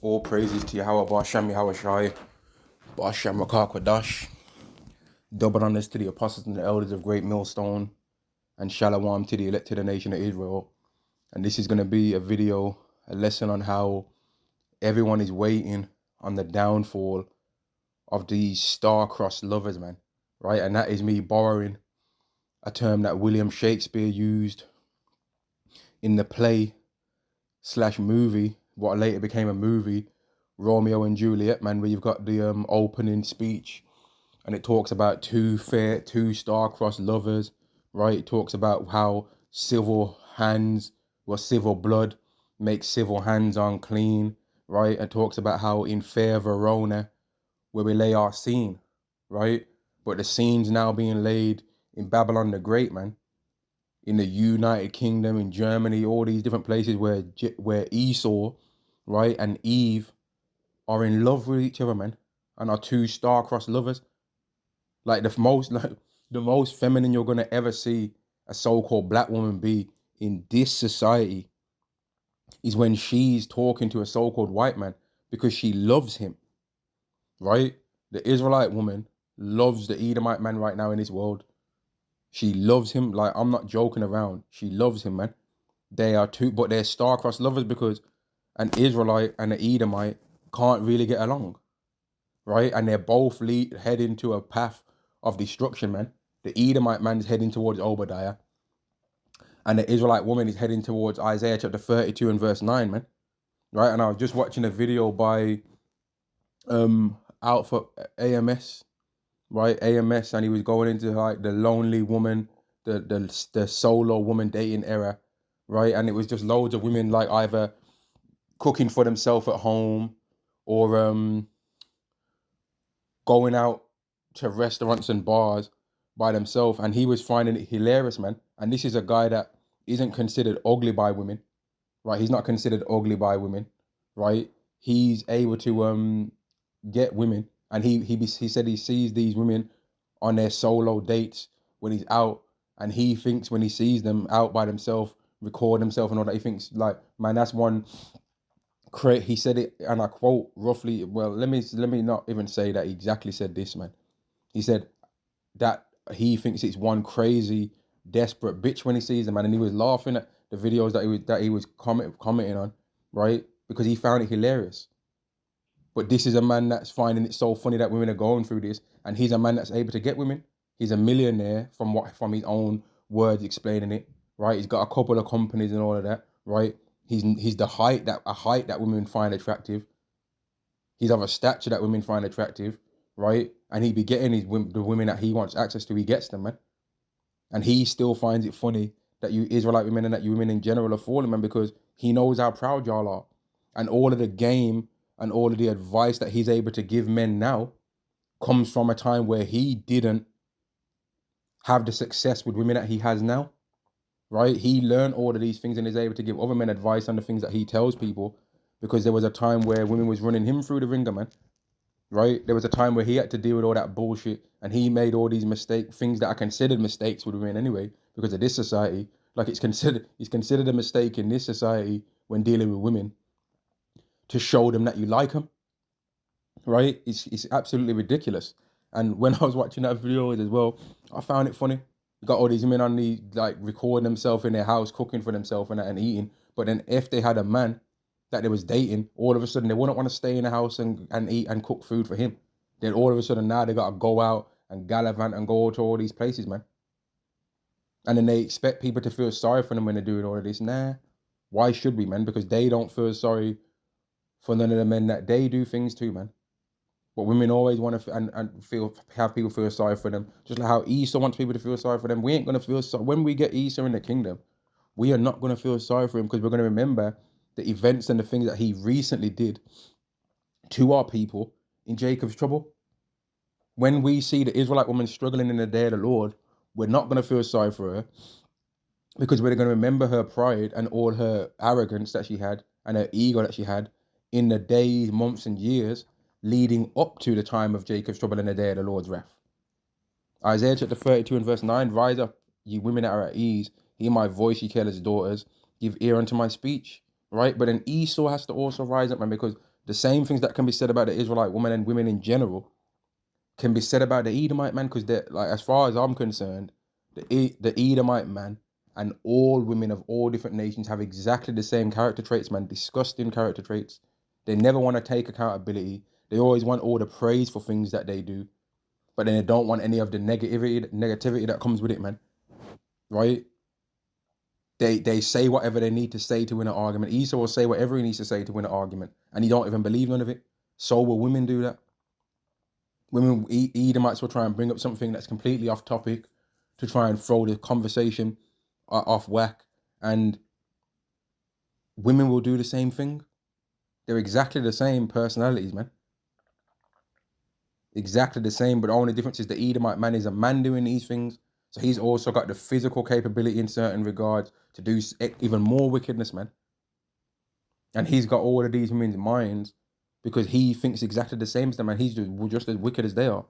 All praises to Yahweh, Ba'ashem, Yahweh Shai, Ba'ashem, Rakak, double honors to the apostles and the elders of Great Millstone, and Shalom to the elected nation of Israel. And this is going to be a video, a lesson on how everyone is waiting on the downfall of these star-crossed lovers, man, right? And that is me borrowing a term that William Shakespeare used in the play / movie, what later became a movie, Romeo and Juliet, man, where you've got the opening speech, and it talks about two star-crossed lovers, right? It talks about how civil blood makes civil hands unclean, right? It talks about how in fair Verona, where we lay our scene, right? But the scene's now being laid in Babylon the Great, man, in the United Kingdom, in Germany, all these different places where Esau, right, and Eve are in love with each other, man, and are two star-crossed lovers. Like the most feminine you're gonna ever see a so-called black woman be in this society is when she's talking to a so-called white man because she loves him, right? The Israelite woman loves the Edomite man right now in this world. She loves him. Like, I'm not joking around. She loves him, man. They are two, but they're star-crossed lovers because an Israelite and an Edomite can't really get along, right? And they're both heading to a path of destruction, man. The Edomite man is heading towards Obadiah, and the Israelite woman is heading towards Isaiah chapter 32 and verse 9, man. Right? And I was just watching a video by Alpha AMS, right? AMS, and he was going into like the lonely woman, the solo woman dating era, right? And it was just loads of women like either cooking for themselves at home or going out to restaurants and bars by themselves, and he was finding it hilarious, man. And this is a guy that isn't considered ugly by women, right? He's not considered ugly by women, right? He's able to get women, and he said he sees these women on their solo dates when he's out, and he thinks when he sees them out by themselves, record himself and all that, he thinks like, man, that's one great. He said it, and I quote roughly. Well, let me not even say that he exactly said this, man. He said that he thinks it's one crazy, desperate bitch when he sees them, man. And he was laughing at the videos that he was commenting on, right? Because he found it hilarious. But this is a man that's finding it so funny that women are going through this, and he's a man that's able to get women. He's a millionaire from his own words explaining it, right? He's got a couple of companies and all of that, right? He's a height that women find attractive. He's of a stature that women find attractive, right? And he be getting the women that he wants access to. He gets them, man. And he still finds it funny that you Israelite women and that you women in general are falling, man, because he knows how proud y'all are. And all of the game and all of the advice that he's able to give men now comes from a time where he didn't have the success with women that he has now, right? He learned all of these things and is able to give other men advice on the things that he tells people, because there was a time where women was running him through the ringer, man, right? There was a time where he had to deal with all that bullshit, and he made all these things that are considered mistakes with women anyway, because of this society. Like it's considered a mistake in this society when dealing with women to show them that you like them, right? It's absolutely ridiculous. And when I was watching that video as well, I found it funny. You got all these women on the like recording themselves in their house, cooking for themselves and eating. But then if they had a man that they was dating, all of a sudden they wouldn't want to stay in the house and eat and cook food for him. Then all of a sudden now they gotta go out and gallivant and go to all these places, man. And then they expect people to feel sorry for them when they're doing all of this. Nah, why should we, man? Because they don't feel sorry for none of the men that they do things to, man. But women always want to have people feel sorry for them, just like how Esau wants people to feel sorry for them. We ain't gonna feel sorry when we get Esau in the kingdom. We are not gonna feel sorry for him, because we're gonna remember the events and the things that he recently did to our people in Jacob's trouble. When we see the Israelite woman struggling in the day of the Lord, we're not gonna feel sorry for her, because we're gonna remember her pride and all her arrogance that she had and her ego that she had in the days, months, and years leading up to the time of Jacob's trouble and the day of the Lord's wrath. Isaiah chapter 32 and verse 9, rise up, ye women that are at ease, hear my voice, ye careless daughters, give ear unto my speech, right? But then Esau has to also rise up, man, because The same things that can be said about the Israelite woman and women in general can be said about the Edomite man, because they're like, as far as I'm concerned, the Edomite man and all women of all different nations have exactly the same character traits, man. Disgusting character traits. They never want to take accountability. They always want all the praise for things that they do, but then they don't want any of the negativity that comes with it, man. Right? They say whatever they need to say to win an argument. Esau will say whatever he needs to say to win an argument, and he don't even believe none of it. So will women do that. Women, Edomites will try and bring up something that's completely off topic to try and throw the conversation off whack, and women will do the same thing. They're exactly the same personalities, man. Exactly the same, but the only difference is the Edomite man is a man doing these things, so he's also got the physical capability in certain regards to do even more wickedness, man. And he's got all of these women's minds because he thinks exactly the same as them, and he's just as wicked as they are.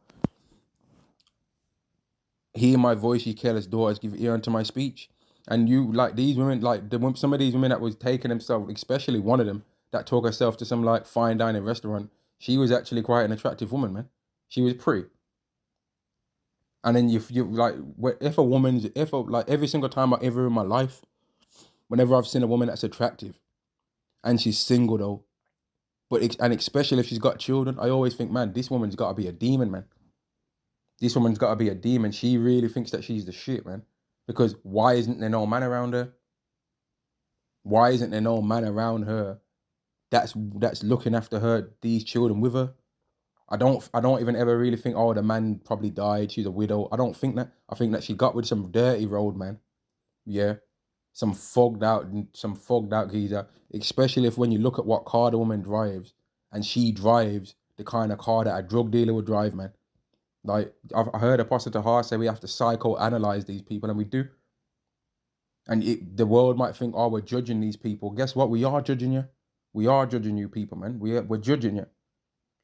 Hear my voice, ye careless daughters, give ear unto my speech. And you, like these women, like some of these women that was taking themselves, especially one of them that took herself to some like fine dining restaurant, she was actually quite an attractive woman, man. She was pretty. And then you like, if a woman's, like every single time ever in my life, whenever I've seen a woman that's attractive and she's single though, and especially if she's got children, I always think, man, this woman's got to be a demon, man. This woman's got to be a demon. She really thinks that she's the shit, man. Because why isn't there no man around her? Why isn't there no man around her that's looking after her, these children with her? I don't even ever really think, oh, the man probably died, she's a widow. I don't think that. I think that she got with some dirty road man. Yeah. Some fogged out geezer. Especially if when you look at what car the woman drives, and she drives the kind of car that a drug dealer would drive, man. Like, I heard Apostle Tahar say we have to psychoanalyze these people, and we do. And the world might think, oh, we're judging these people. Guess what? We are judging you. We are judging you people, man. We're judging you.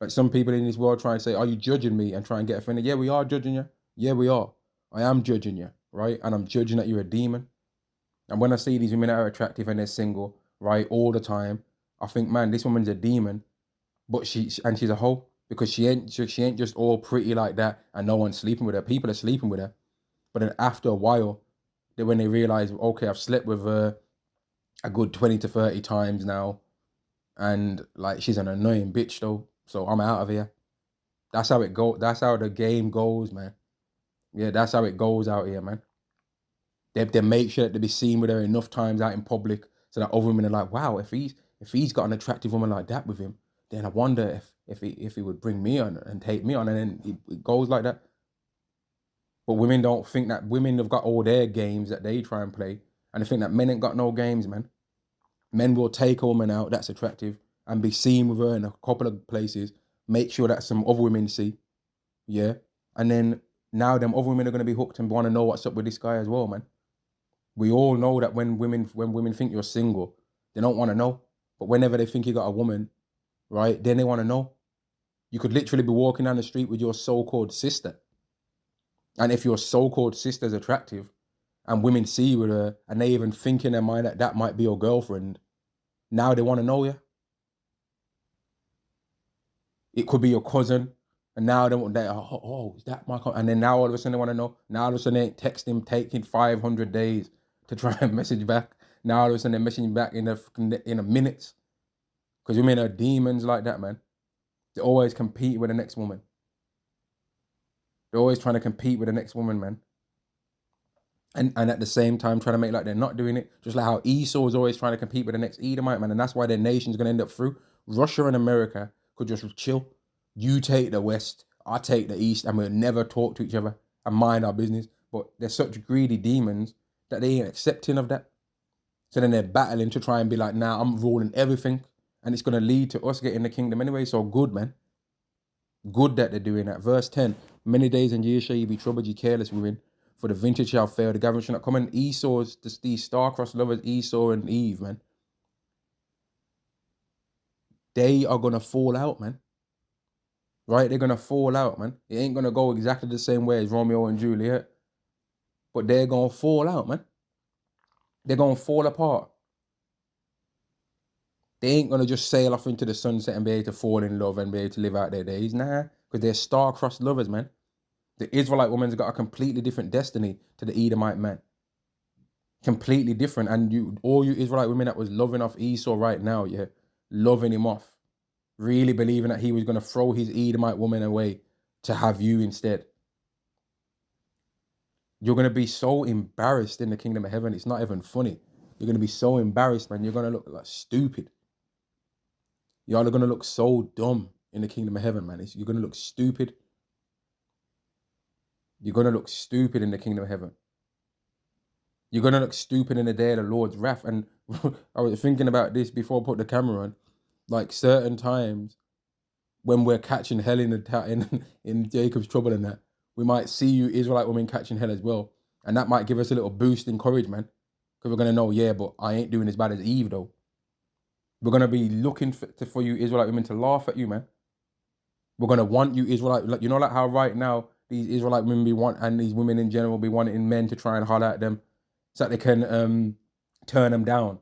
Like some people in this world try and say, are you judging me? And try and get offended. Yeah, we are judging you. Yeah, we are. I am judging you, right? And I'm judging that you're a demon. And when I see these women that are attractive and they're single, right, all the time, I think, man, this woman's a demon, but she's a hoe, because she ain't just all pretty like that and no one's sleeping with her. People are sleeping with her. But then after a while, when they realize, okay, I've slept with her a good 20 to 30 times now, and like she's an annoying bitch though, so I'm out of here. That's how it go. That's how the game goes, man. Yeah, that's how it goes out here, man. They make sure that they be seen with her enough times out in public so that other women are like, wow, if he's got an attractive woman like that with him, then I wonder if he would bring me on and take me on, and then it goes like that. But women don't think that. Women have got all their games that they try and play, and they think that men ain't got no games, man. Men will take a woman out that's attractive and be seen with her in a couple of places, make sure that some other women see, yeah, and then now them other women are gonna be hooked and want to know what's up with this guy as well, man. We all know that when women think you're single, they don't want to know. But whenever they think you got a woman, right, then they want to know. You could literally be walking down the street with your so-called sister. And if your so-called sister's attractive and women see you with her and they even think in their mind that that might be your girlfriend, now they want to know you. It could be your cousin. And now they is that my cousin? And then now all of a sudden they want to know. Now all of a sudden they text him taking 500 days to try and message back. Now all of a sudden they're messaging back in a minutes. Because women are demons like that, man. They always compete with the next woman. They're always trying to compete with the next woman, man. And at the same time trying to make like they're not doing it. Just like how Esau is always trying to compete with the next Edomite, man. And that's why their nation's going to end up through. Russia and America could just chill. You take the West, I take the East, and we'll never talk to each other and mind our business. But they're such greedy demons that they ain't accepting of that. So then they're battling to try and be like, nah, I'm ruling everything. And it's going to lead to us getting the kingdom anyway. So good, man. Good that they're doing that. Verse 10, many days and years shall you be troubled, ye careless women, for the vintage shall fail, the gathering shall not come. And Esau's, these star-crossed lovers, Esau and Eve, man, they are going to fall out, man. Right? They're going to fall out, man. It ain't going to go exactly the same way as Romeo and Juliet, but they're going to fall out, man. They're going to fall apart. They ain't gonna just sail off into the sunset and be able to fall in love and be able to live out their days. Nah, because they're star-crossed lovers, man. The Israelite woman's got a completely different destiny to the Edomite man. Completely different. And all you Israelite women that was loving off Esau right now, yeah, loving him off, really believing that he was gonna throw his Edomite woman away to have you instead. You're gonna be so embarrassed in the kingdom of heaven. It's not even funny. You're gonna be so embarrassed, man. You're gonna look like stupid. Y'all are gonna look so dumb in the kingdom of heaven, man. You're gonna look stupid. You're gonna look stupid in the kingdom of heaven. You're gonna look stupid in the day of the Lord's wrath. And I was thinking about this before I put the camera on. Like certain times when we're catching hell in Jacob's trouble and that, we might see you Israelite women catching hell as well, and that might give us a little boost in courage, man. Because we're gonna know, yeah, but I ain't doing as bad as Eve though. We're gonna be looking for you Israelite women to laugh at you, man. We're gonna want you Israelite, like, you know, like how right now these Israelite women and these women in general be wanting men to try and holler at them, so that they can turn them down,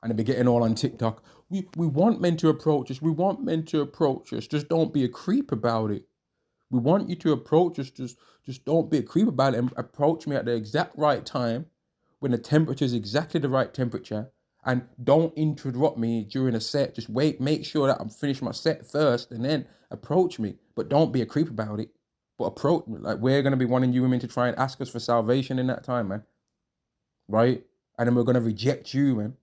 and they be getting all on TikTok. We want men to approach us. We want men to approach us. Just don't be a creep about it. We want you to approach us. Just don't be a creep about it and approach me at the exact right time when the temperature is exactly the right temperature. And don't interrupt me during a set. Just wait, make sure that I'm finished my set first and then approach me. But don't be a creep about it. But approach me. Like, we're going to be wanting you women to try and ask us for salvation in that time, man. Right? And then we're going to reject you, man.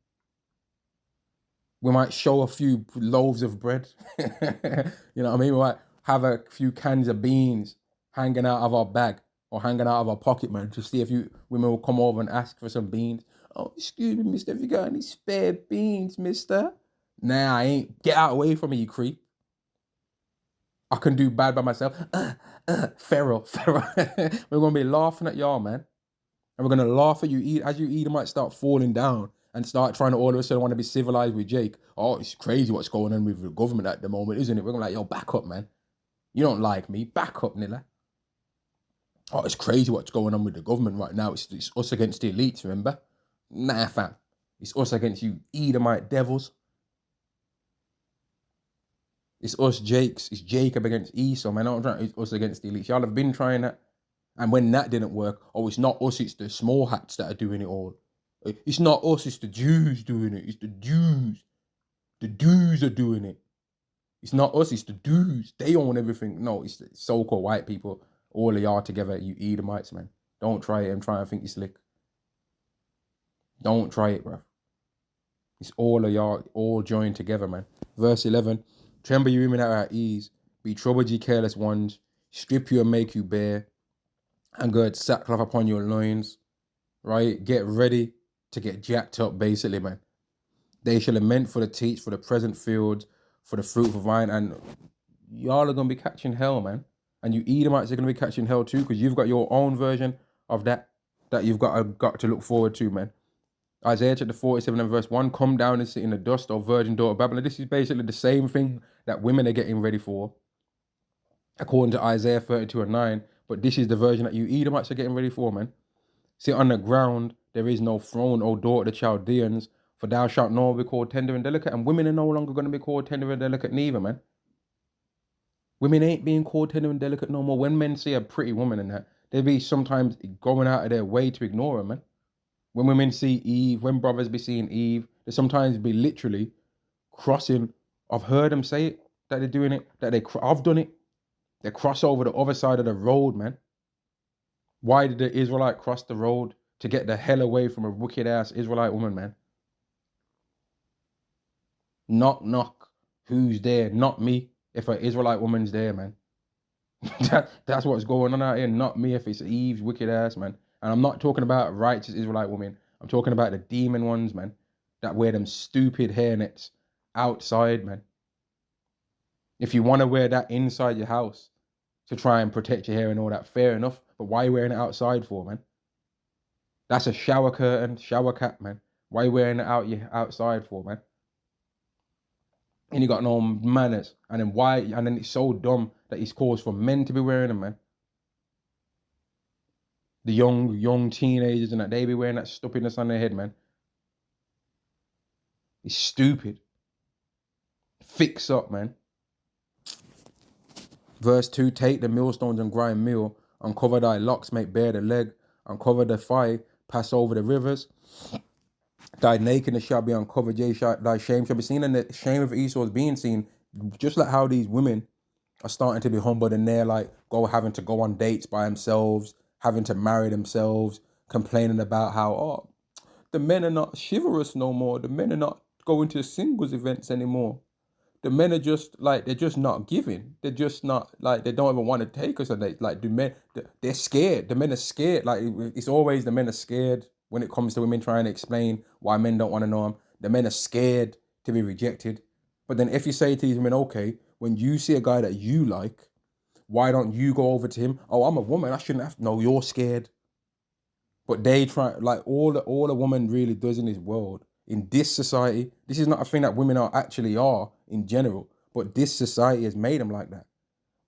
We might show a few loaves of bread. You know what I mean? We might have a few cans of beans hanging out of our bag or hanging out of our pocket, man, to see if you women will come over and ask for some beans. Oh, excuse me, mister, have you got any spare beans, mister? Nah, I ain't. Get out away from me, you creep. I can do bad by myself. Feral. We're gonna be laughing at y'all, man. And we're gonna laugh at you as you might start falling down and start trying to all of a sudden want to be civilized with Jake. Oh, it's crazy what's going on with the government at the moment, isn't it? We're gonna like, yo, back up, man. You don't like me. Back up, Nilla. Oh, it's crazy what's going on with the government right now. It's us against the elites, remember? Nah, fam. It's us against you Edomite devils. It's us Jakes. It's Jacob against Esau, man. It's us against the elites. Y'all have been trying that. And when that didn't work, oh, it's not us, it's the small hats that are doing it all. It's not us, it's the Jews doing it. It's the Jews. The Jews are doing it. It's not us, it's the Jews. They own everything. No, it's the so-called white people. All of y'all together, you Edomites, man. Don't try it and try and think you're slick. Don't try it, bro. It's all of y'all, all joined together, man. Verse 11, tremble you women at ease, be troubled ye careless ones, strip you and make you bare, and gird sackcloth upon your loins, right? Get ready to get jacked up, basically, man. They shall lament for the teats, for the present fields, for the fruitful vine, and y'all are going to be catching hell, man. And you Edomites are going to be catching hell too, because you've got your own version of that you've got to look forward to, man. Isaiah chapter 47 and verse 1, come down and sit in the dust, O virgin daughter of Babylon. This is basically the same thing that women are getting ready for, according to Isaiah 32 and 9. But this is the version that you Edomites are getting ready for, man. Sit on the ground, there is no throne, O daughter of the Chaldeans, for thou shalt no more be called tender and delicate. And women are no longer going to be called tender and delicate neither, man. Women ain't being called tender and delicate no more. When men see a pretty woman and that, they be sometimes going out of their way to ignore her, man. When women see Eve, when brothers be seeing Eve, they sometimes be literally crossing. I've heard them say it, that they're doing it, I've done it. They cross over the other side of the road, man. Why did the Israelite cross the road? To get the hell away from a wicked ass Israelite woman, man. Knock, knock. Who's there? Not me. If an Israelite woman's there, man. That's what's going on out here. Not me if it's Eve's wicked ass, man. And I'm not talking about righteous Israelite women. I'm talking about the demon ones, man. That wear them stupid hairnets outside, man. If you want to wear that inside your house to try and protect your hair and all that, fair enough. But why are you wearing it outside for, man? That's a shower curtain, shower cap, man. Why are you wearing it outside for, man? And you got no manners. And then why? And then it's so dumb that it's caused for men to be wearing them, man. The young teenagers and that, they be wearing that stupidness on their head, man. It's stupid. Fix up, man. Verse 2, take the millstones and grind meal, uncover thy locks, make bare the leg, uncover the thigh, pass over the rivers. Thy nakedness shall be uncovered, yea, thy shame shall be seen, and the shame of Esau is being seen. Just like how these women are starting to be humbled and they're like having to go on dates by themselves, having to marry themselves, complaining about how, oh, the men are not chivalrous no more. The men are not going to singles events anymore. The men are just like, they're just not giving. They're just not like, they don't even want to take us on dates. Like the men, they're scared. The men are scared. Like it's always the men are scared when it comes to women trying to explain why men don't want to know them. The men are scared to be rejected. But then if you say to these women, okay, when you see a guy that you like, why don't you go over to him? Oh, I'm a woman. I shouldn't have. No, you're scared. But they try, like all a woman really does in this world, in this society, this is not a thing that women are in general, but this society has made them like that.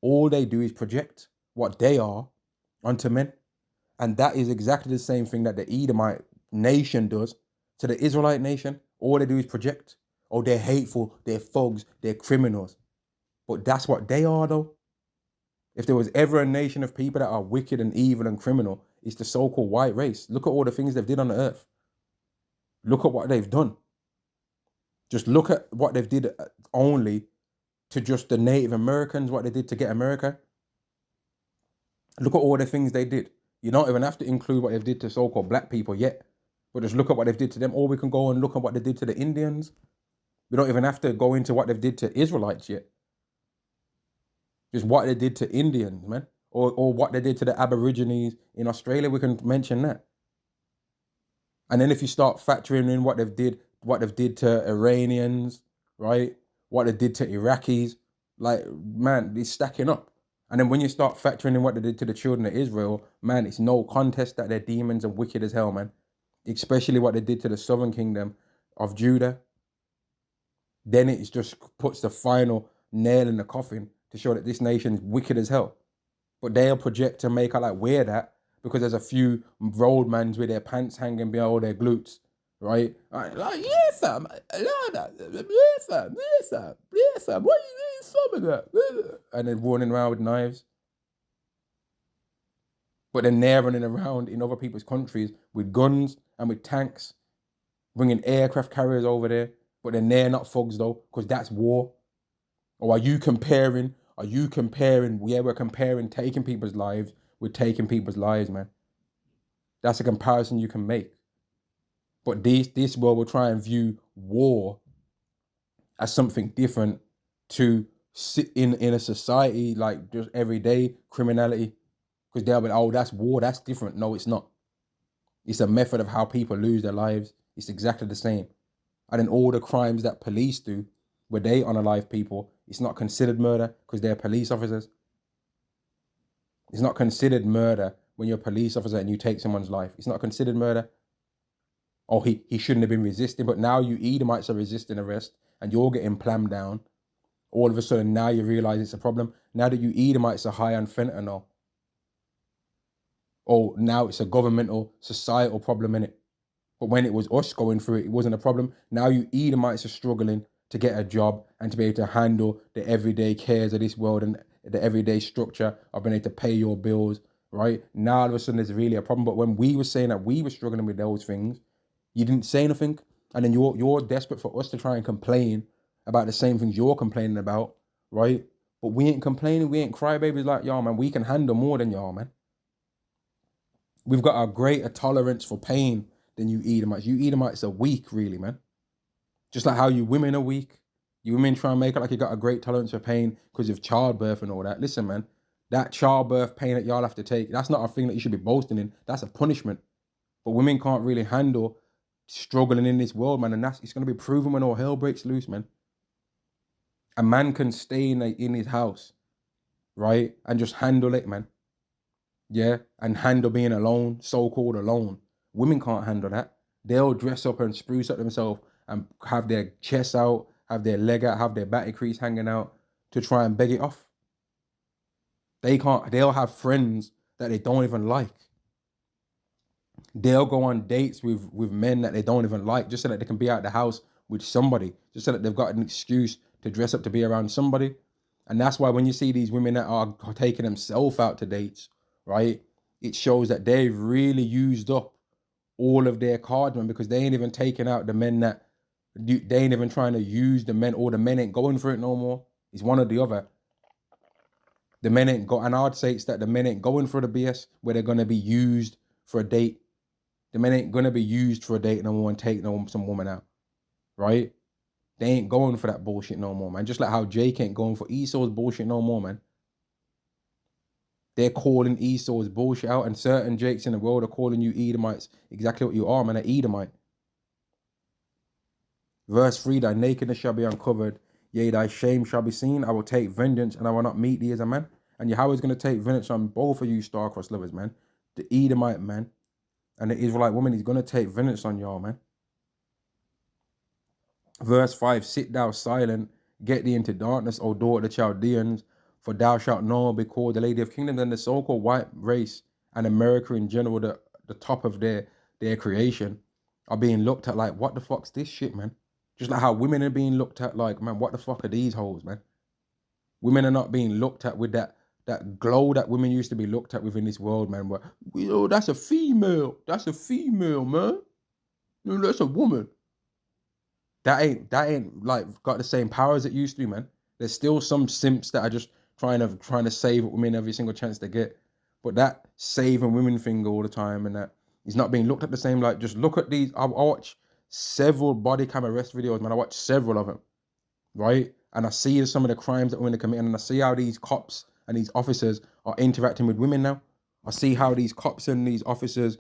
All they do is project what they are onto men. And that is exactly the same thing that the Edomite nation does to the Israelite nation. All they do is project. Oh, they're hateful, they're thugs, they're criminals. But that's what they are, though. If there was ever a nation of people that are wicked and evil and criminal, it's the so-called white race. Look at all the things they've did on the earth. Look at what they've done. Just look at what they've did only to just the Native Americans, what they did to get America. Look at all the things they did. You don't even have to include what they've did to so-called black people yet. But just look at what they've did to them. Or we can go and look at what they did to the Indians. We don't even have to go into what they've did to Israelites yet. Just what they did to Indians, man. Or what they did to the Aborigines in Australia, we can mention that. And then if you start factoring in what they've did to Iranians, right? What they did to Iraqis, like, man, it's stacking up. And then when you start factoring in what they did to the children of Israel, man, it's no contest that they're demons and wicked as hell, man. Especially what they did to the southern kingdom of Judah. Then it just puts the final nail in the coffin to show that this nation is wicked as hell. But they'll project to make out like we're that because there's a few roadmans with their pants hanging below their glutes, right? Like, yeah, fam, yeah, fam, what are you doing some of that? And they're running around with knives. But then they're running around in other people's countries with guns and with tanks, bringing aircraft carriers over there. But then they're not thugs though, because that's war. Or are you comparing, yeah, we're comparing taking people's lives with taking people's lives, man. That's a comparison you can make. But this world will try and view war as something different to sit in a society like just everyday criminality. Because they'll be, oh, that's war, that's different. No, it's not. It's a method of how people lose their lives. It's exactly the same. And then all the crimes that police do, where they unalive people, it's not considered murder because they're police officers. It's not considered murder when you're a police officer and you take someone's life. It's not considered murder. Oh, he shouldn't have been resisting, but now you Edomites are resisting arrest and you're getting plammed down. All of a sudden, now you realize it's a problem. Now that you Edomites are high on fentanyl. Oh, now it's a governmental, societal problem, innit? But when it was us going through it, it wasn't a problem. Now you Edomites are struggling to get a job and to be able to handle the everyday cares of this world and the everyday structure of being able to pay your bills, right? Now all of a sudden there's really a problem. But when we were saying that we were struggling with those things, you didn't say anything. And then you're desperate for us to try and complain about the same things you're complaining about, right? But we ain't complaining, we ain't crybabies like y'all, man. We can handle more than y'all, man. We've got a greater tolerance for pain than you Edomites. You Edomites are weak, really, man. Just like how you women are weak. You women try and make it like you got a great tolerance for pain because of childbirth and all that. Listen, man, that childbirth pain that y'all have to take, that's not a thing that you should be boasting in. That's a punishment. But women can't really handle struggling in this world, man. And it's going to be proven when all hell breaks loose, man. A man can stay in his house, right? And just handle it, man. Yeah, and handle being alone, so-called alone. Women can't handle that. They'll dress up and spruce up themselves and have their chest out, have their leg out, have their batty crease hanging out to try and beg it off. They can't, they'll have friends that they don't even like. They'll go on dates with men that they don't even like just so that they can be out of the house with somebody, just so that they've got an excuse to dress up to be around somebody. And that's why when you see these women that are taking themselves out to dates, right, it shows that they've really used up all of their cards, man, because they ain't even taking out the men that, they ain't even trying to use the men, or the men ain't going for it no more. It's one or the other. The men ain't go, and I'd say it's that the men ain't going for the BS where they're gonna be used for a date. The men ain't gonna be used for a date no more and take some woman out, right? They ain't going for that bullshit no more, man. Just like how Jake ain't going for Esau's bullshit no more, man. They're calling Esau's bullshit out, and certain Jakes in the world are calling you Edomites exactly what you are, man, an Edomite. Verse 3, thy nakedness shall be uncovered, yea, thy shame shall be seen. I will take vengeance, and I will not meet thee as a man. And Yahweh's going to take vengeance on both of you Starcrossed lovers, man. The Edomite man and the Israelite woman, he's going to take vengeance on y'all, man. Verse 5, sit thou silent, get thee into darkness, O daughter of the Chaldeans, for thou shalt know, be called the Lady of Kingdoms. And the so-called white race and America in general, the top of their creation, are being looked at like, what the fuck's this shit, man? Just like how women are being looked at like, man, what the fuck are these hoes, man? Women are not being looked at with that glow that women used to be looked at within this world, man. But, that's a female. That's a female, man. No, that's a woman. That ain't like got the same power as it used to, man. There's still some simps that are just trying to save women every single chance they get. But that saving women thing all the time, and that is not being looked at the same. Like, just look at these. I watch several body cam arrest videos, man. I watch several of them, right? And I see some of the crimes that women are committing, and I see how these cops and these officers are interacting with women now. I see how these cops and these officers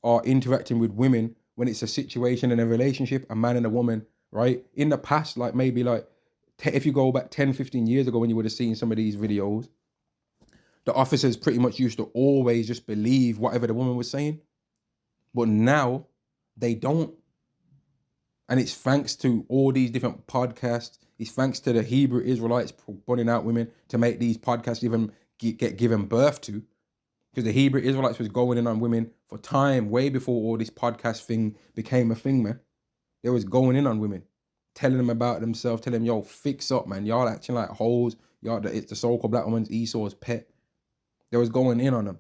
are interacting with women when it's a situation in a relationship, a man and a woman, right? In the past, like maybe like, if you go back 10, 15 years ago when you would have seen some of these videos, the officers pretty much used to always just believe whatever the woman was saying. But now they don't. And it's thanks to all these different podcasts. It's thanks to the Hebrew Israelites putting out women to make these podcasts even get given birth to. Because the Hebrew Israelites was going in on women for time, way before all this podcast thing became a thing, man. They was going in on women, telling them about themselves, telling them, yo, fix up, man. Y'all acting like hoes. It's the so-called black woman's Esau's pet. They was going in on them,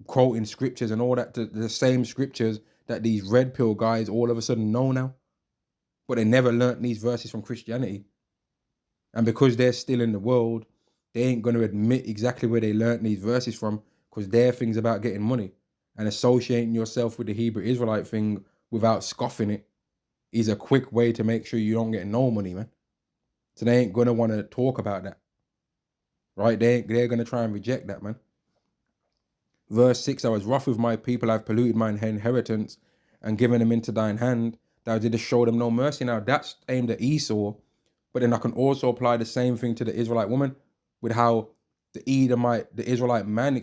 quoting scriptures and all that, the same scriptures that these red pill guys all of a sudden know now. But they never learnt these verses from Christianity. And because they're still in the world, they ain't going to admit exactly where they learnt these verses from, because their thing's about getting money. And associating yourself with the Hebrew Israelite thing without scoffing it is a quick way to make sure you don't get no money, man. So they ain't going to want to talk about that, right? They're going to try and reject that, man. Verse 6, I was wroth with my people, I've polluted mine inheritance and given them into thine hand. Thou didst show them no mercy. Now that's aimed at Esau, but then I can also apply the same thing to the Israelite woman, with how the Israelite man,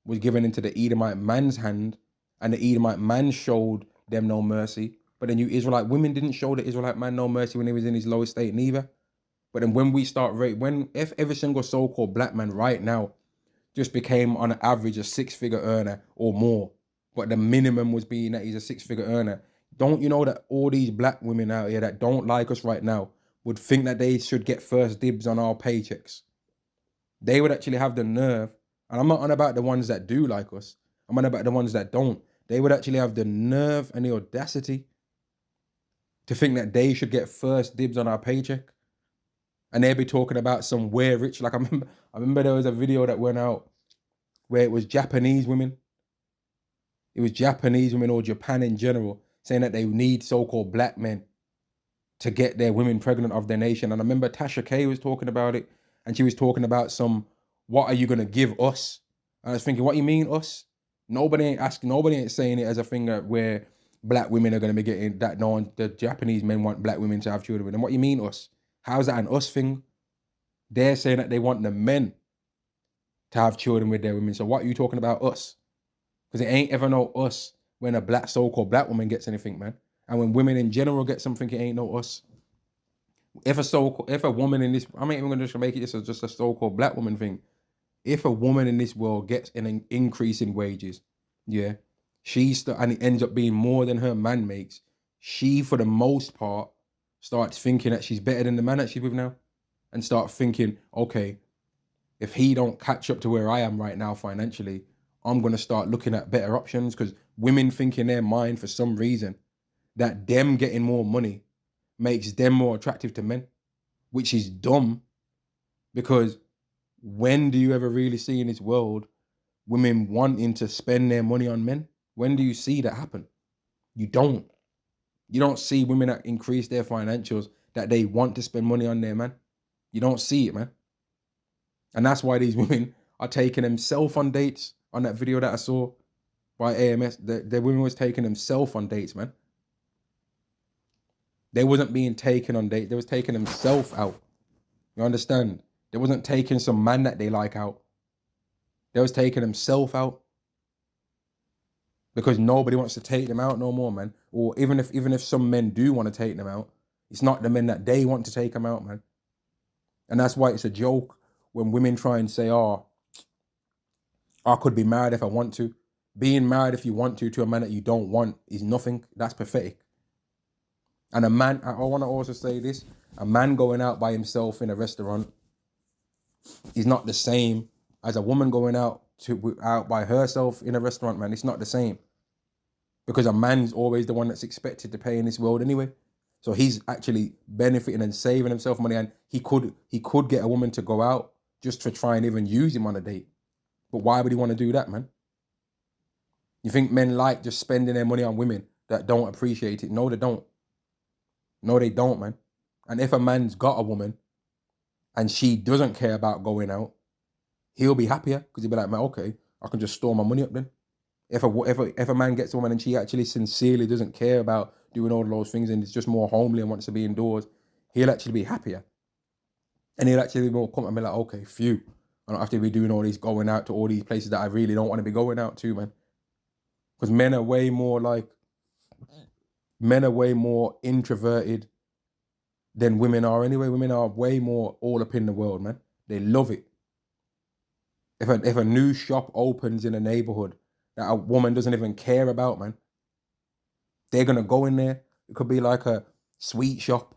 was given into the Edomite man's hand, and the Edomite man showed them no mercy. But then you Israelite women didn't show the Israelite man no mercy when he was in his lowest state neither. But then when we start if every single so-called black man right now just became on an average a six-figure earner or more, but the minimum was being that he's a six-figure earner, don't you know that all these black women out here that don't like us right now would think that they should get first dibs on our paychecks? They would actually have the nerve, and I'm not on about the ones that do like us, I'm on about the ones that don't. They would actually have the nerve and the audacity to think that they should get first dibs on our paycheck. And they'd be talking about some we're rich. Like I remember there was a video that went out where it was Japanese women. It was Japanese women, or Japan in general, saying that they need so-called black men to get their women pregnant of their nation. And I remember Tasha K was talking about it, and she was talking about what are you gonna give us? And I was thinking, what you mean us? Nobody ain't saying it as a thing where black women are gonna be getting that. No, the Japanese men want black women to have children with them. What you mean us? How's that an us thing? They're saying that they want the men to have children with their women. So what are you talking about us? Because it ain't ever no us when a so-called black woman gets anything, man. And when women in general get something, it ain't no us. If a woman in this, I'm not even gonna just make it this as just a so-called black woman thing. If a woman in this world gets an increase in wages, yeah, and it ends up being more than her man makes, she, for the most part, starts thinking that she's better than the man that she's with now. and start thinking, okay, if he don't catch up to where I am right now financially, I'm going to start looking at better options. Because women think in their mind for some reason that them getting more money makes them more attractive to men, which is dumb. Because when do you ever really see in this world women wanting to spend their money on men? When do you see that happen? You don't. You don't see women that increase their financials that they want to spend money on their man. You don't see it, man. And that's why these women are taking themselves on dates. On that video that I saw by AMS, the women was taking themselves on dates, man. They wasn't being taken on dates. They was taking themselves out. You understand? They wasn't taking some man that they like out. They was taking themselves out. Because nobody wants to take them out no more, man. Or even if some men do want to take them out, it's not the men that they want to take them out, man. And that's why it's a joke when women try and say, oh, I could be married if I want to. Being married if you want to a man that you don't want is nothing. That's pathetic. And a man, I want to also say this, a man going out by himself in a restaurant is not the same as a woman going out by herself in a restaurant, man. It's not the same. Because a man's always the one that's expected to pay in this world anyway. So he's actually benefiting and saving himself money, and he could get a woman to go out just to try and even use him on a date. But why would he want to do that, man? You think men like just spending their money on women that don't appreciate it? No, they don't. No, they don't, man. And if a man's got a woman and she doesn't care about going out, he'll be happier because he'll be like, man, okay, I can just store my money up then. If a man gets a woman and she actually sincerely doesn't care about doing all those things and is just more homely and wants to be indoors, he'll actually be happier. And he'll actually be more comfortable and be like, okay, phew, I don't have to be doing all these going out to all these places that I really don't want to be going out to, man. Because men are way more introverted than women are anyway. Women are way more all up in the world, man. They love it. If a new shop opens in a neighborhood that a woman doesn't even care about, man, they're gonna go in there. It could be like a sweet shop,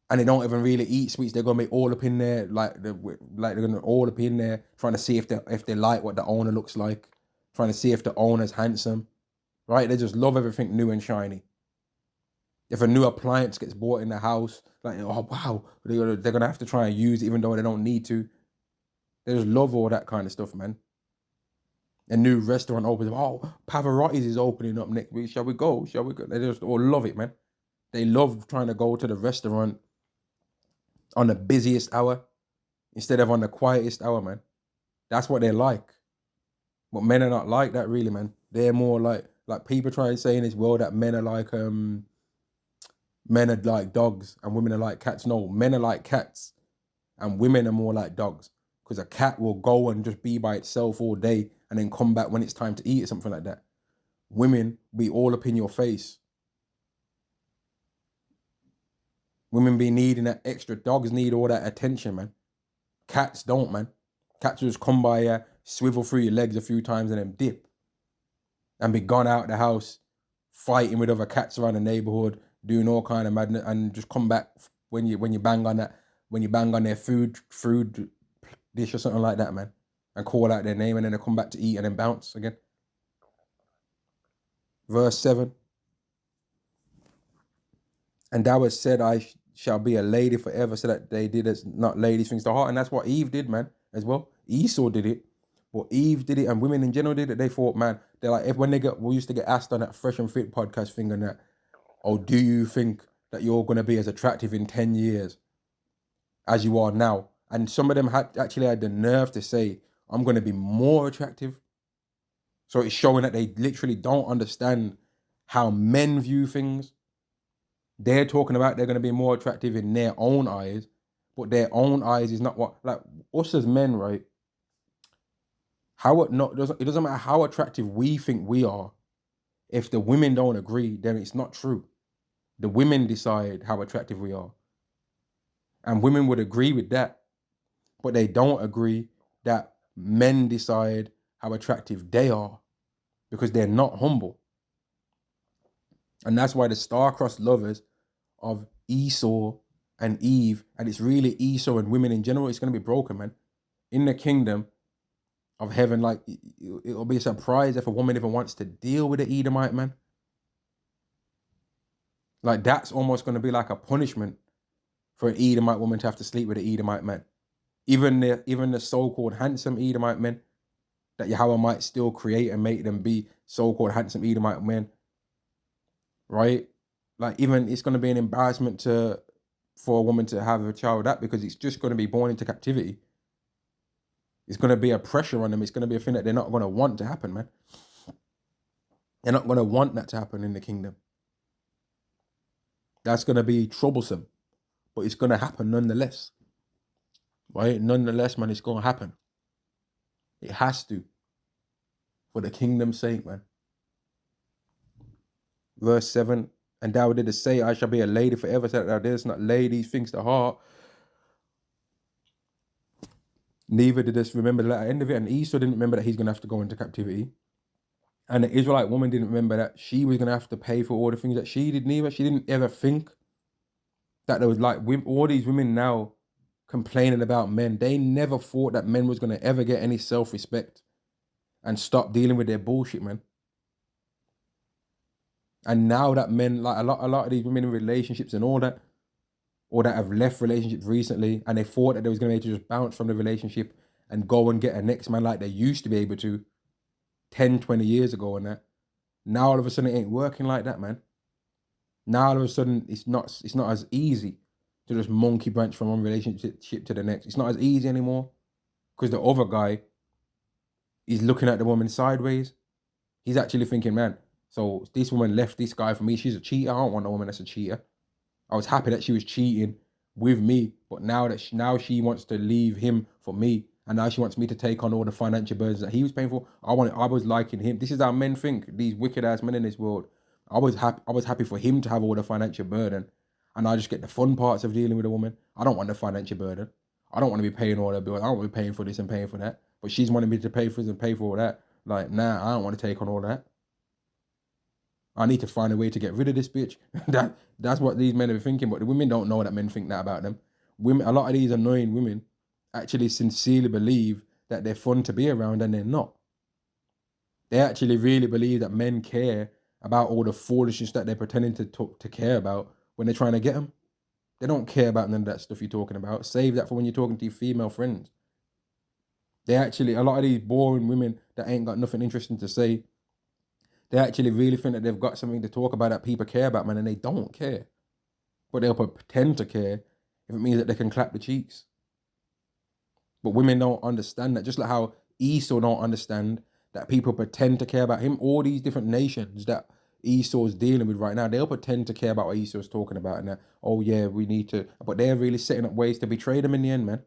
and they don't even really eat sweets. They're gonna be all up in there, like they're gonna all up in there trying to see if they like what the owner looks like, trying to see if the owner's handsome, right? They just love everything new and shiny. If a new appliance gets bought in the house, like, oh wow, they're gonna have to try and use it even though they don't need to. They just love all that kind of stuff, man. A new restaurant opens up. Oh, Pavarotti's is opening up next week. Shall we go? Shall we go? They just all love it, man. They love trying to go to the restaurant on the busiest hour instead of on the quietest hour, man. That's what they like. But men are not like that, really, man. They're more like people try and say in this world that men are like dogs and women are like cats. No, men are like cats and women are more like dogs. Because a cat will go and just be by itself all day and then come back when it's time to eat or something like that. Women be all up in your face. Women be needing that extra. Dogs need all that attention, man. Cats don't, man. Cats just come by you, swivel through your legs a few times and then dip. And be gone out the house, fighting with other cats around the neighborhood, doing all kind of madness, and just come back when you bang on their food dish or something like that, man, and call out their name, and then they come back to eat and then bounce again. Verse 7. And thou hast said, I shall be a lady forever, so that they did as not ladies things to heart. And that's what Eve did, man, as well. Esau did it, but Eve did it, and women in general did it. They thought, man, they're like, we used to get asked on that Fresh and Fit podcast thing and that, oh, do you think that you're going to be as attractive in 10 years as you are now? And some of them actually had the nerve to say, I'm going to be more attractive. So it's showing that they literally don't understand how men view things. They're talking about they're going to be more attractive in their own eyes, but their own eyes is not what, like us as men, right? It doesn't matter how attractive we think we are. If the women don't agree, then it's not true. The women decide how attractive we are. And women would agree with that, but they don't agree that men decide how attractive they are because they're not humble. And that's why the star-crossed lovers of Esau and Eve, and it's really Esau and women in general, it's going to be broken, man. In the kingdom of heaven, like, it'll be a surprise if a woman even wants to deal with the Edomite man. Like, that's almost going to be like a punishment for an Edomite woman to have to sleep with an Edomite man. Even the so-called handsome Edomite men that Yahweh might still create and make them be so-called handsome Edomite men, right? Like, even it's going to be an embarrassment for a woman to have a child with that, because it's just going to be born into captivity. It's going to be a pressure on them. It's going to be a thing that they're not going to want to happen, man. They're not going to want that to happen in the kingdom. That's going to be troublesome, but it's going to happen nonetheless, right? Nonetheless, man, it's going to happen. It has to, for the kingdom's sake, man. Verse 7, and thou didst say, I shall be a lady forever, so that thou didst not lay these things to heart, neither didst remember the latter end of it. And Esau didn't remember that he's going to have to go into captivity. And the Israelite woman didn't remember that she was going to have to pay for all the things that she did neither. She didn't ever think that there was, like, all these women now complaining about men. They never thought that men was going to ever get any self-respect and stop dealing with their bullshit, man. And now that men, like a lot of these women in relationships and all that, or that have left relationships recently, and they thought that they was going to be able to just bounce from the relationship and go and get a next man like they used to be able to 10, 20 years ago and that. Now all of a sudden it ain't working like that, man. Now all of a sudden it's not as easy to just monkey branch from one relationship to the next. It's not as easy anymore, because the other guy is looking at the woman sideways. He's actually thinking, man, so this woman left this guy for me. She's a cheater. I don't want a woman that's a cheater. I was happy that she was cheating with me, but now she wants to leave him for me, and now she wants me to take on all the financial burdens that he was paying for. I was liking him. This is how men think. These wicked ass men in this world. I was happy for him to have all the financial burden, and I just get the fun parts of dealing with a woman. I don't want the financial burden. I don't want to be paying all the bills. I don't want to be paying for this and paying for that. But she's wanting me to pay for this and pay for all that. Like, nah, I don't want to take on all that. I need to find a way to get rid of this bitch. That's what these men are thinking, but the women don't know that men think that about them. Women, a lot of these annoying women actually sincerely believe that they're fun to be around, and they're not. They actually really believe that men care about all the foolishness that they're pretending to care about when they're trying to get them. They don't care about none of that stuff you're talking about. Save that for when you're talking to your female friends. A lot of these boring women that ain't got nothing interesting to say, they actually really think that they've got something to talk about that people care about, man, and they don't care. But they'll pretend to care if it means that they can clap the cheeks. But women don't understand that, just like how Esau don't understand that people pretend to care about him. All these different nations that Esau's dealing with right now, they'll pretend to care about what Esau's talking about, and that, oh yeah, we need to, but they're really setting up ways to betray them in the end, man.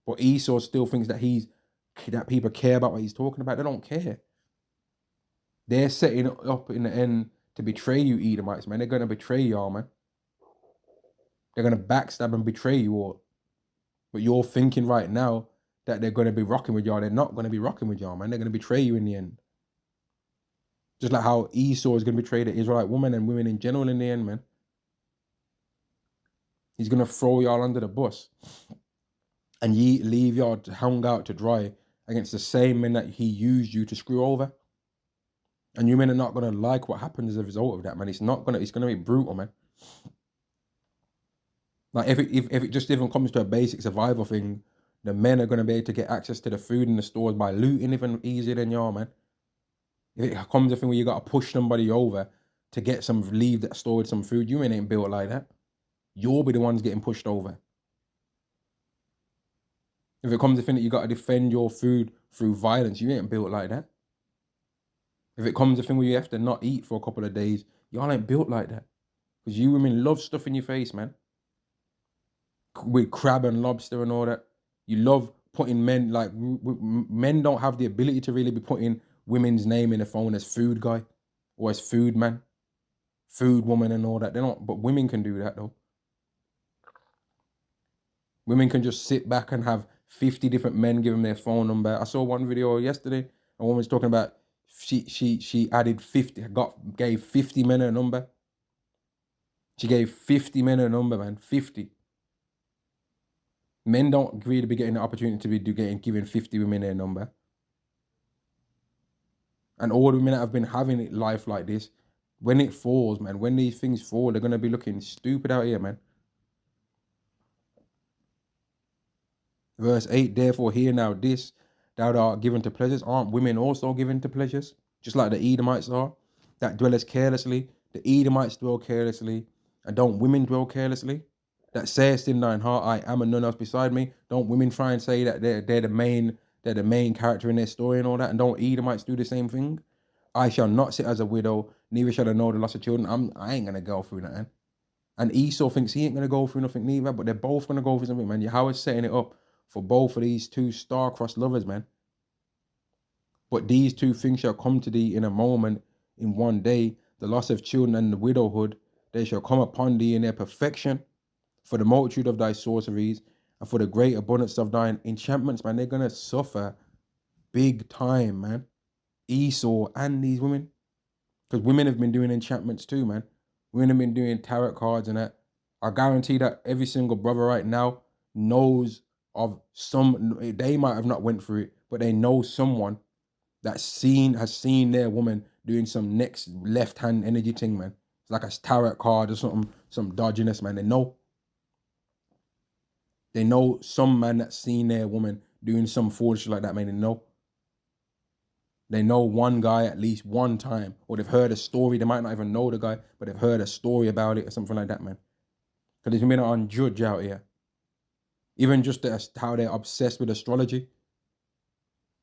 But Esau still thinks that people care about what he's talking about. They don't care. They're setting up in the end to betray you, Edomites, man. They're going to betray y'all, man. They're going to backstab and betray you all. But you're thinking right now that they're going to be rocking with y'all. They're not going to be rocking with y'all, man. They're going to betray you in the end. Just like how Esau is going to betray the Israelite woman and women in general in the end, man. He's going to throw y'all under the bus. And leave y'all hung out to dry against the same men that he used you to screw over. And you men are not going to like what happens as a result of that, man. It's going to be brutal, man. Like, if it just even comes to a basic survival thing, the men are going to be able to get access to the food in the stores by looting even easier than y'all, man. If it comes to a thing where you got to push somebody over to leave that store with some food, you ain't built like that. You'll be the ones getting pushed over. If it comes to a thing that you got to defend your food through violence, you ain't built like that. If it comes to a thing where you have to not eat for a couple of days, y'all ain't built like that. Because you women love stuff in your face, man. With crab and lobster and all that. You love putting men, like, men don't have the ability to really be putting women's name in the phone as food guy or as food man, food woman and all that. They don't, but women can do that though. Women can just sit back and have 50 different men give them their phone number. I saw one video yesterday, a woman's talking about she added 50, gave 50 men a number. She gave 50 men a number, man, 50. Men don't really be getting the opportunity to be giving 50 women their number. And all the women that have been having life like this, when it falls, man, when these things fall, they're gonna be looking stupid out here, man. Verse 8, therefore hear now this, thou art given to pleasures. Aren't women also given to pleasures? Just like the Edomites are, that dwelleth carelessly. The Edomites dwell carelessly. And don't women dwell carelessly? That sayest in thine heart, I am and none else beside me. Don't women try and say that they're the main character in their story and all that? And don't Edomites do the same thing? I shall not sit as a widow, neither shall I know the loss of children. I ain't gonna go through nothing. And Esau thinks he ain't gonna go through nothing neither, but they're both gonna go through something, man. Yahweh's setting it up for both of these two star-crossed lovers, man. But these two things shall come to thee in a moment, in one day, the loss of children and the widowhood. They shall come upon thee in their perfection, for the multitude of thy sorceries, and for the great abundance of thine enchantments, man. They're gonna suffer big time, man. Esau and these women. Because women have been doing enchantments too, man. Women have been doing tarot cards and that. I guarantee that every single brother right now knows of some, they might have not went through it, but they know someone that has seen their woman doing some next left hand energy thing, man. It's like a tarot card or something, some dodginess, man. They know some man that's seen their woman doing some foolish like that, man. They know one guy at least one time, or they've heard a story. They might not even know the guy, but they've heard a story about it or something like that, man. Because these women are on judge out here. Even just how they're obsessed with astrology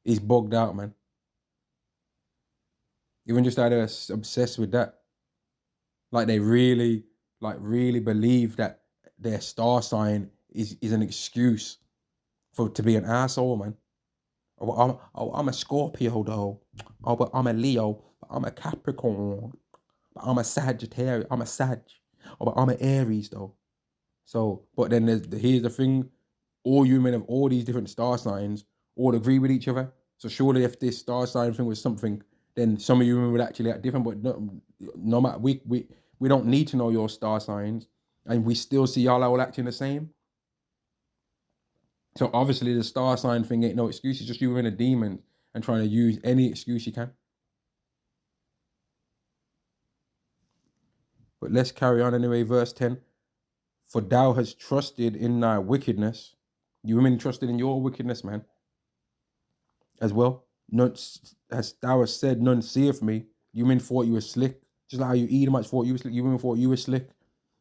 is bugged out, man. Even just how they're obsessed with that. Like they really believe that their star sign is an excuse to be an asshole, man. I'm a Scorpio though. Oh, but I'm a Leo. But I'm a Capricorn. But I'm a Sagittarius. I'm a Sag. Oh, but I'm an Aries though. So, but then here's the thing: all women of all these different star signs all agree with each other. So surely, if this star sign thing was something, then some of you women would actually act different. But no matter, we don't need to know your star signs, and we still see y'all all acting the same. So obviously the star sign thing ain't no excuse. It's just you in a demon and trying to use any excuse you can. But let's carry on anyway. Verse 10. For thou hast trusted in thy wickedness. You women trusted in your wickedness, man. As well. As thou hast said, none seeth me. You men thought you were slick. Just like how you Edomites thought you were slick. You women thought you were slick.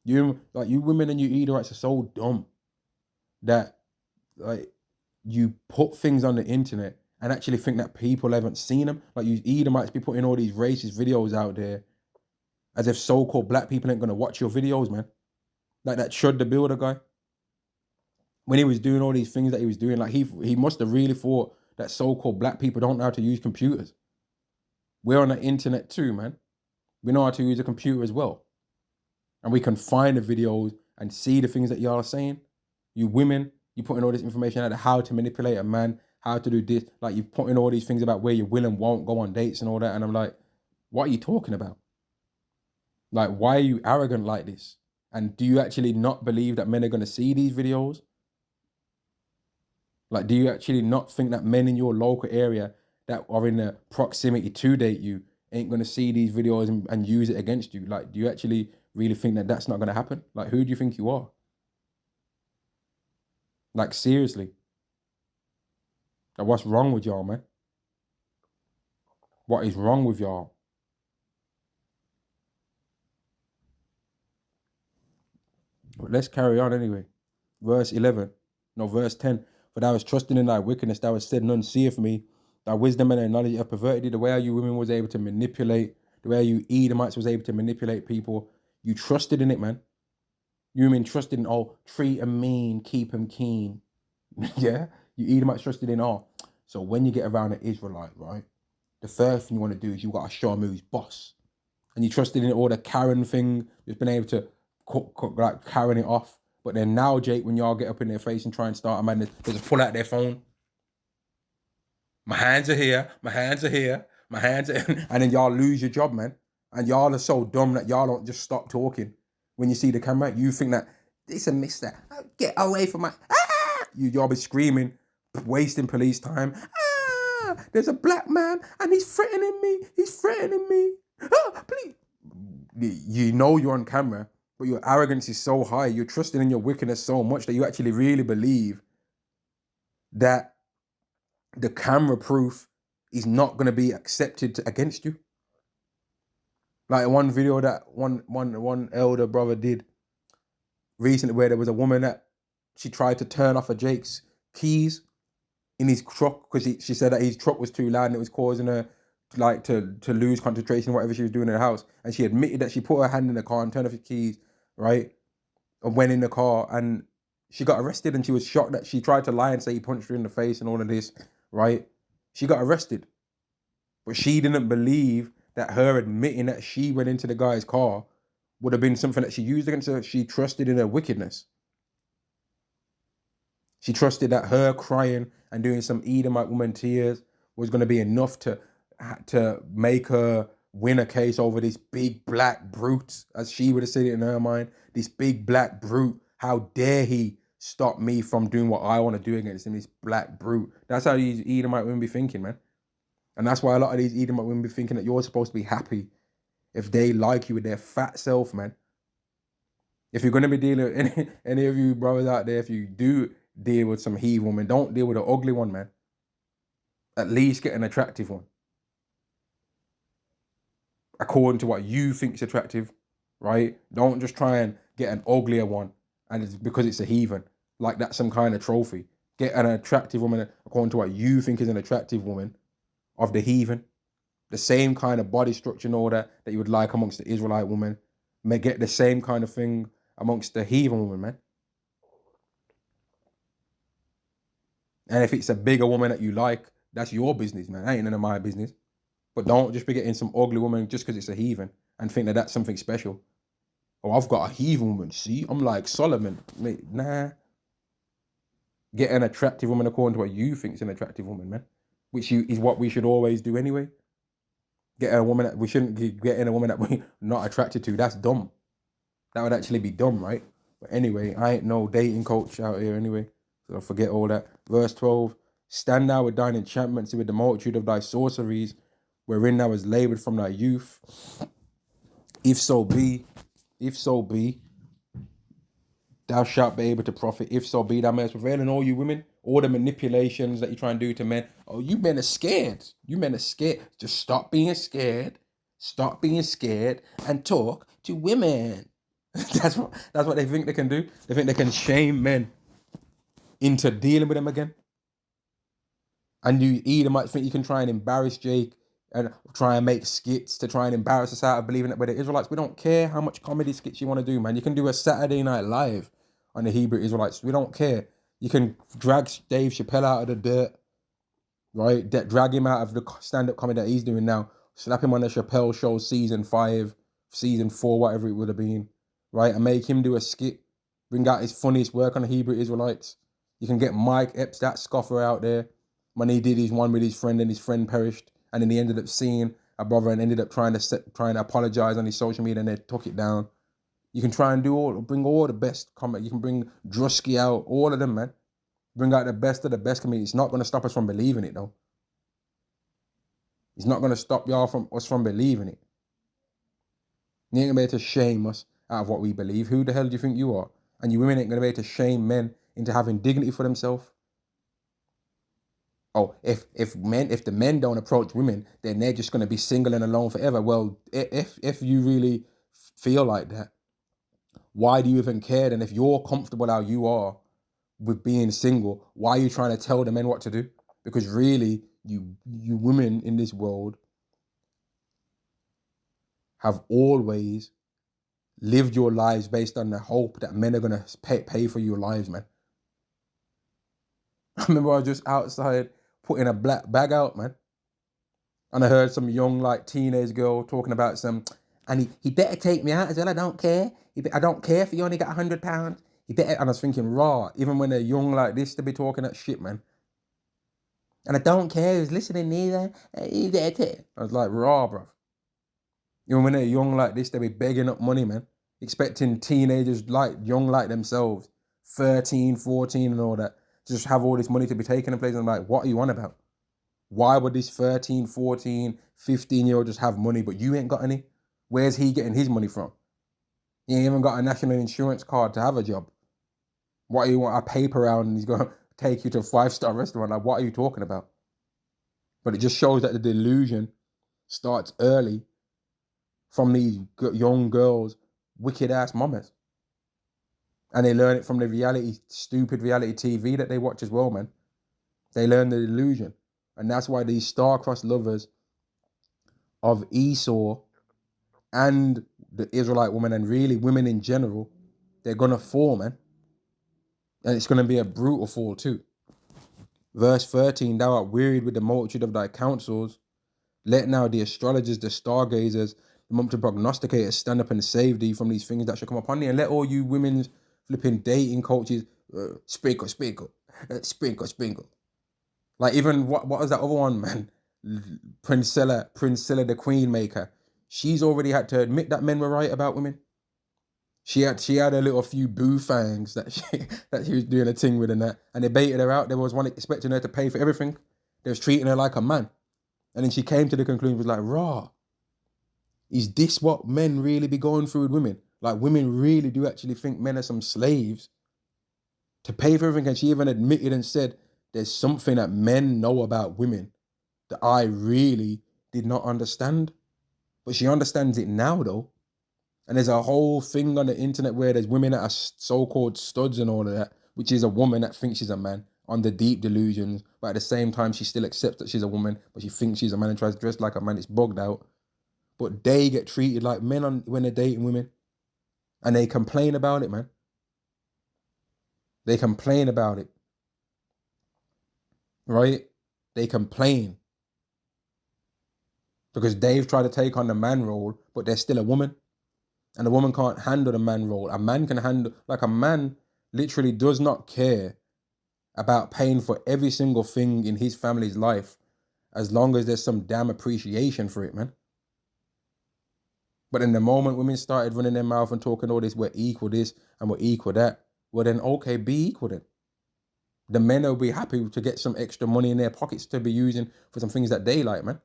You women and you Edomites are so dumb that like you put things on the internet and actually think that people haven't seen them. Like you Edomites be putting all these racist videos out there as if so-called black people ain't gonna watch your videos, man. Like that Chud the Builder guy. When he was doing all these things that he was doing, like he must have really thought that so-called black people don't know how to use computers. We're on the internet too, man. We know how to use a computer as well. And we can find the videos and see the things that y'all are saying. You women, you putting all this information out of how to manipulate a man, how to do this. Like you putting all these things about where you will and won't go on dates and all that. And I'm like, what are you talking about? Like, why are you arrogant like this? And do you actually not believe that men are going to see these videos? Like, do you actually not think that men in your local area that are in the proximity to date you ain't going to see these videos and use it against you? Like, do you actually really think that that's not going to happen? Like, who do you think you are? Like, seriously. Like, what's wrong with y'all, man? What is wrong with y'all? But let's carry on anyway. Verse 10. For thou hast trusted in thy wickedness, thou hast said, none seeth me. Thy wisdom and thy knowledge have perverted thee. The way how you women was able to manipulate, the way how you Edomites was able to manipulate people. You trusted in it, man. You women trusted in, treat them mean, keep them keen. Yeah? You Edomites trusted in, so when you get around an Israelite, right, the first thing you want to do is you got to show him who's boss. And you trusted in all the Karen thing, just been able to like Karen it off. But then now, Jake, when y'all get up in their face and try and start a man, they just pull out their phone. My hands are here, my hands are here, my hands are and then y'all lose your job, man. And y'all are so dumb that y'all don't just stop talking. When you see the camera, you think that, it's a mister. Get away from my, you'll be screaming, wasting police time. There's a black man and he's threatening me. He's threatening me. Please. You know you're on camera, but your arrogance is so high. You're trusting in your wickedness so much that you actually really believe that the camera proof is not going to be accepted against you. Like one video that one elder brother did recently, where there was a woman that she tried to turn off a Jake's keys in his truck because she said that his truck was too loud and it was causing her like to lose concentration, whatever she was doing in the house. And she admitted that she put her hand in the car and turned off the keys, right? And went in the car and she got arrested, and she was shocked that she tried to lie and say he punched her in the face and all of this, right? She got arrested. But she didn't believe that her admitting that she went into the guy's car would have been something that she used against her. She trusted in her wickedness. She trusted that her crying and doing some Edomite woman tears was going to be enough to make her win a case over this big black brute, as she would have said it in her mind. This big black brute. How dare he stop me from doing what I want to do against him, this black brute. That's how these Edomite women be thinking, man. And that's why a lot of these Edomite women be thinking that you're supposed to be happy if they like you with their fat self, man. If you're going to be dealing with any of you brothers out there, if you do deal with some heathen woman, don't deal with an ugly one, man. At least get an attractive one. According to what you think is attractive, right? Don't just try and get an uglier one and it's because it's a heathen. Like that's some kind of trophy. Get an attractive woman according to what you think is an attractive woman of the heathen. The same kind of body structure and all that you would like amongst the Israelite woman. May get the same kind of thing amongst the heathen woman, man. And if it's a bigger woman that you like, that's your business, man. That ain't none of my business. But don't just be getting some ugly woman just because it's a heathen and think that that's something special. Oh, I've got a heathen woman, see? I'm like Solomon. Nah. Get an attractive woman according to what you think is an attractive woman, man. Which is what we should always do anyway. Get a woman that we shouldn't get in a woman that we're not attracted to. That's dumb. That would actually be dumb, right? But anyway, I ain't no dating coach out here anyway. So forget all that. Verse 12. Stand thou with thine enchantments with the multitude of thy sorceries, wherein thou hast labored from thy youth. If so be, thou shalt be able to profit. If so be, thou mayest prevail. And all you women, all the manipulations that you try and do to men. Oh, you men are scared. You men are scared. Just stop being scared. Stop being scared and talk to women. That's what they think they can do. They think they can shame men into dealing with them again. And you either might think you can try and embarrass Jake and try and make skits to try and embarrass us out of believing that we're the Israelites. We don't care how much comedy skits you want to do, man. You can do a Saturday Night Live on the Hebrew Israelites. We don't care. You can drag Dave Chappelle out of the dirt, right? Drag him out of the stand-up comedy that he's doing now. Slap him on the Chappelle Show season 5, season 4, whatever it would have been, right? And make him do a skit. Bring out his funniest work on the Hebrew Israelites. You can get Mike Epps, that scoffer, out there. When he did his one with his friend and his friend perished, and then he ended up seeing a brother and ended up trying to apologize on his social media, and they took it down. You can try and bring all the best comment. You can bring Drusky out, all of them, man. Bring out the best of the best comedians. It's not going to stop us from believing it, though. It's not going to stop y'all from believing it. You ain't going to be able to shame us out of what we believe. Who the hell do you think you are? And you women ain't going to be able to shame men into having dignity for themselves. Oh, if the men don't approach women, then they're just going to be single and alone forever. Well, if you really feel like that, why do you even care? Then if you're comfortable how you are with being single, why are you trying to tell the men what to do? Because really, you women in this world have always lived your lives based on the hope that men are going to pay for your lives, man. I remember I was just outside putting a black bag out, man. And I heard some young, like, teenage girl talking about and he better take me out as well. I don't care. I don't care if you only got £100. He better, and I was thinking, raw, even when they're young like this, to be talking that shit, man. And I don't care who's listening either. I was like, raw, bro. Even when they're young like this, they be begging up money, man. Expecting teenagers young like themselves, 13, 14 and all that, just have all this money to be taken in place. And I'm like, what are you on about? Why would this 13, 14, 15-year-old just have money, but you ain't got any? Where's he getting his money from? He ain't even got a national insurance card to have a job. What do you want, a paper round and he's going to take you to a 5-star restaurant? Like, what are you talking about? But it just shows that the delusion starts early from these young girls' wicked-ass mamas. And they learn it from the stupid reality TV that they watch as well, man. They learn the delusion. And that's why these star-crossed lovers of Esau and the Israelite woman, and really women in general, they're going to fall, man. And it's going to be a brutal fall too. Verse 13, thou art wearied with the multitude of thy counsels. Let now the astrologers, the stargazers, the month to prognosticators stand up and save thee from these things that shall come upon thee. And let all you women's flipping dating coaches sprinkle. Like even, what was that other one, man? Princella the Queen Maker. She's already had to admit that men were right about women. She had a little few boo fangs that she was doing a thing with, and that, and they baited her out. There was one expecting her to pay for everything. They was treating her like a man. And then she came to the conclusion, was like, raw, is this what men really be going through with women? Like, women really do actually think men are some slaves to pay for everything. And she even admitted and said, there's something that men know about women that I really did not understand. But she understands it now, though. And there's a whole thing on the internet where there's women that are so-called studs and all of that, which is a woman that thinks she's a man on the deep delusions, but at the same time, she still accepts that she's a woman, but she thinks she's a man and tries to dress like a man. It's bugged out. But they get treated like men when they're dating women. And they complain about it, man. They complain about it. Right? They complain. Because they've tried to take on the man role, but they're still a woman. And the woman can't handle the man role. A man can handle, like a man literally does not care about paying for every single thing in his family's life as long as there's some damn appreciation for it, man. But in the moment women started running their mouth and talking all this, we're equal this and we're equal that, well then, okay, be equal then. The men will be happy to get some extra money in their pockets to be using for some things that they like, man.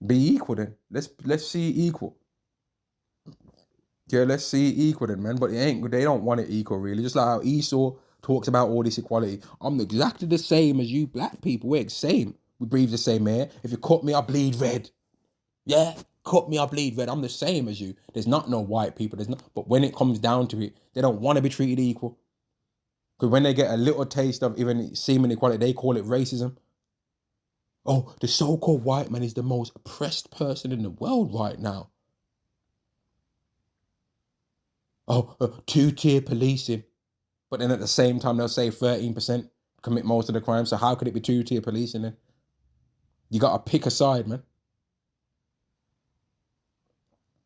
Be equal then. Let's see equal. Yeah, let's see equal then, man. But they don't want it equal, really. Just like how Esau talks about all this equality. I'm exactly the same as you black people. We're the same. We breathe the same air. If you cut me, I bleed red. Yeah, cut me, I bleed red. I'm the same as you. There's not no white people. There's not. But when it comes down to it, they don't want to be treated equal. Because when they get a little taste of even seeming equality, they call it racism. Oh, the so-called white man is the most oppressed person in the world right now. Oh, two-tier policing. But then at the same time, they'll say 13% commit most of the crime. So how could it be two-tier policing then? You got to pick a side, man.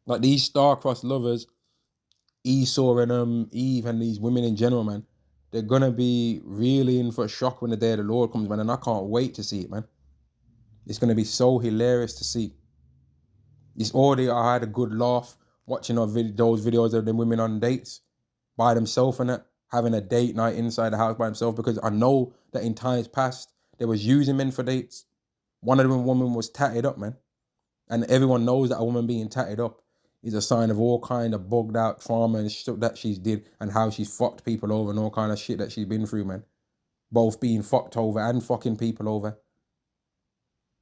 Like these star-crossed lovers, Esau and Eve and these women in general, man, they're going to be really in for a shock when the day of the Lord comes, man. And I can't wait to see it, man. It's going to be so hilarious to see. It's already, I had a good laugh watching those videos of them women on dates by themselves and that, having a date night inside the house by themselves, because I know that in times past, they was using men for dates. One of them women was tatted up, man. And everyone knows that a woman being tatted up is a sign of all kind of bugged out trauma and shit that she's did and how she's fucked people over and all kind of shit that she's been through, man. Both being fucked over and fucking people over.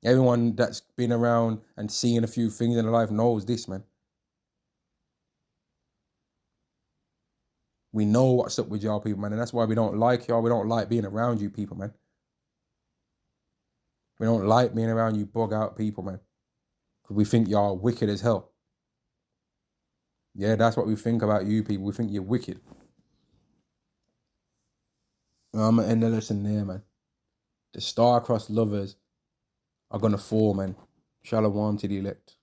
Everyone that's been around and seen a few things in their life knows this, man. We know what's up with y'all people, man. And that's why we don't like y'all. We don't like being around you people, man. We don't like being around you bug out people, man. Because we think y'all wicked as hell. Yeah, that's what we think about you people. We think you're wicked. I'm going to end the lesson there, man. The star-crossed lovers are going to fall, man. Shalom to the elect.